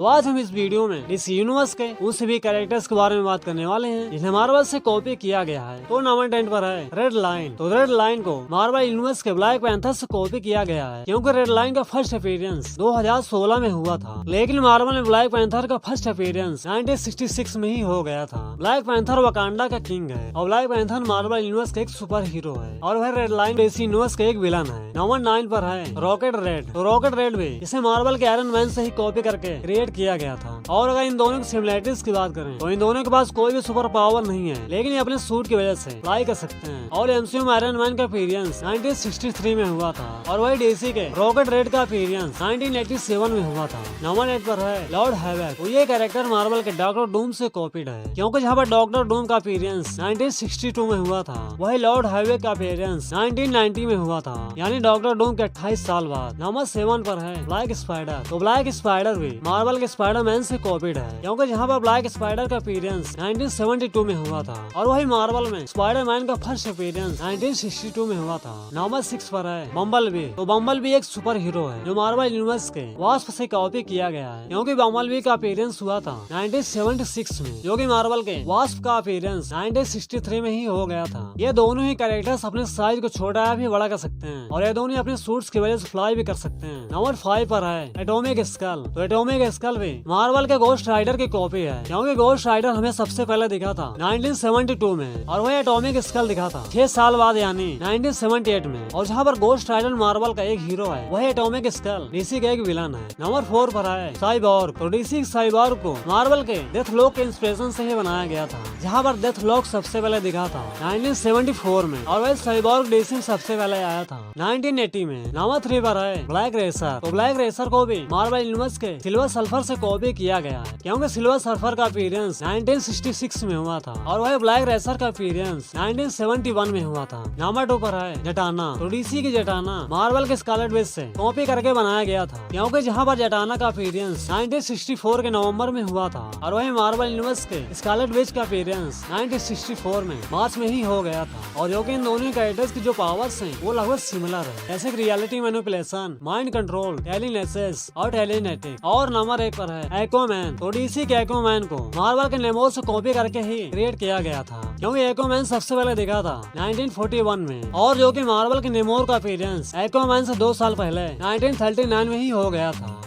तो आज हम इस वीडियो में डीसी यूनिवर्स के उन सभी कैरेक्टर्स के बारे में बात करने वाले हैं जिन्हें मार्वल से कॉपी किया गया है। तो नंबर 10 पर है रेड लाइन। तो रेड लाइन को मार्वल यूनिवर्स के ब्लैक पैंथर से कॉपी किया गया है, क्योंकि रेड लाइन का फर्स्ट अपीयरेंस 2016 में हुआ था, लेकिन मार्वल में ब्लैक पैंथर का फर्स्ट अपीयरेंस 1966 में ही हो गया था। ब्लैक पैंथर वकांडा का किंग है और ब्लैक पैंथर मार्वल यूनिवर्स का एक सुपर हीरो है और वह रेड लाइन डीसी यूनिवर्स का एक विलन है। नंबर 9 पर है रॉकेट रेड। तो रॉकेट रेड भी इसे मार्वल के आयरन मैन से ही कॉपी करके क्रिएट किया गया था। और अगर इन दोनों की सिमिलरिटीज की बात करें तो इन दोनों के पास कोई भी सुपर पावर नहीं है, लेकिन ये अपने सूट की वजह से फ्लाई कर सकते हैं। और एमसीयू में आयरन मैन का अपीयरेंस 1963 में हुआ था और वही डीसी के रॉकेट रेड का अपीयरेंस 1987 में हुआ था। नंबर 8 पर है लॉर्ड हैवक। तो ये कैरेक्टर मार्वल के डॉक्टर डूम से कॉपीड है, क्योंकि जहाँ पर डॉक्टर डूम का अपीयरेंस 1962 में हुआ था, वही लॉर्ड हैवक का अपीयरेंस 1990 में हुआ था, यानी डॉक्टर डूम के 28 साल बाद। नंबर 7 पर है ब्लैक स्पाइडर। तो ब्लैक स्पाइडर भी मार्वल के स्पाइडरमैन से कॉपीड है, क्योंकि जहाँ पर ब्लैक स्पाइडर का अपीयरेंस 1972 में हुआ था और वही मार्वल में स्पाइडरमैन का फर्स्ट अपीयरेंस 1962 में हुआ था। नंबर 6 पर है बम्बल बी। तो बम्बल बी एक सुपर हीरो है जो मार्वल यूनिवर्स के वास्प से कॉपी किया गया है, क्योंकि बम्बल बी का अपीयरेंस हुआ था 1976 में, जो कि मार्वल के वास्प का अपीयरेंस 1963 में ही हो गया था। ये दोनों ही कैरेक्टर्स अपने साइज को छोटा या भी बड़ा कर सकते हैं और ये दोनों अपने सूट्स की वजह से फ्लाई भी कर सकते हैं। नंबर 5 पर है एटॉमिक स्कल। तो एटॉमिक स्कल भी मार्वल के गोस्ट राइडर की कॉपी है, क्योंकि गोस्ट राइडर हमें सबसे पहले दिखा था 1972 में और वह एटॉमिक स्कल दिखा था 6 साल बाद यानी 1978 में। और जहाँ पर गोस्ट राइडर मार्वल का एक हीरो है, वह एटॉमिक स्कल डीसी का एक विलन है। नंबर 4 पर है साइबॉर्ग। तो डीसी साइबॉर्ग को मार्वल के डेथलॉक के इंस्पिरेशन से ही बनाया गया था, जहाँ पर डेथलॉक सबसे पहले दिखा था 1974 में और वह साइबॉर्ग डीसी में सबसे पहले आया था 1980 में। नंबर 3 पर है ब्लैक रेसर। तो ब्लैक रेसर को भी मार्वल यूनिवर्स के सिल्वर सल्फर से कॉपी किया गया है, क्योंकि सिल्वर सल्फर का अपीयरेंस 1966 में हुआ था और वह ब्लैक रेसर का अपीयरेंस 1971 में हुआ था। नंबर 2 पर है जटाना। तो डीसी की जटाना मार्वल के स्कारलेट विच से कॉपी करके बनाया गया था, क्योंकि जहाँ पर जटाना का अपीयरेंस 1964 के नवंबर में हुआ था और वही मार्वल यूनिवर्स के स्कारलेट विच का अपीयरेंस 1964 में मार्च में ही हो गया था। और जो कि इन दोनों कैरेक्टर्स की जो पावर्स हैं वो लगभग सिमिलर है, जैसे कि रियलिटी मैनिपुलेशन, माइंड कंट्रोल, टेलीनेसिस और टेलीनेटिक। और नंबर 1 पर है एक्वामैन। तो डीसी के एक्वामैन को मार्वल के नेमोर से कॉपी करके ही क्रिएट किया गया था, क्योंकि एक्वामैन सबसे पहले दिखा था 1941 में और जो कि मार्वल के नेमोर का अपीयरेंस एक्वामैन से 2 साल पहले 1939 में ही हो गया था।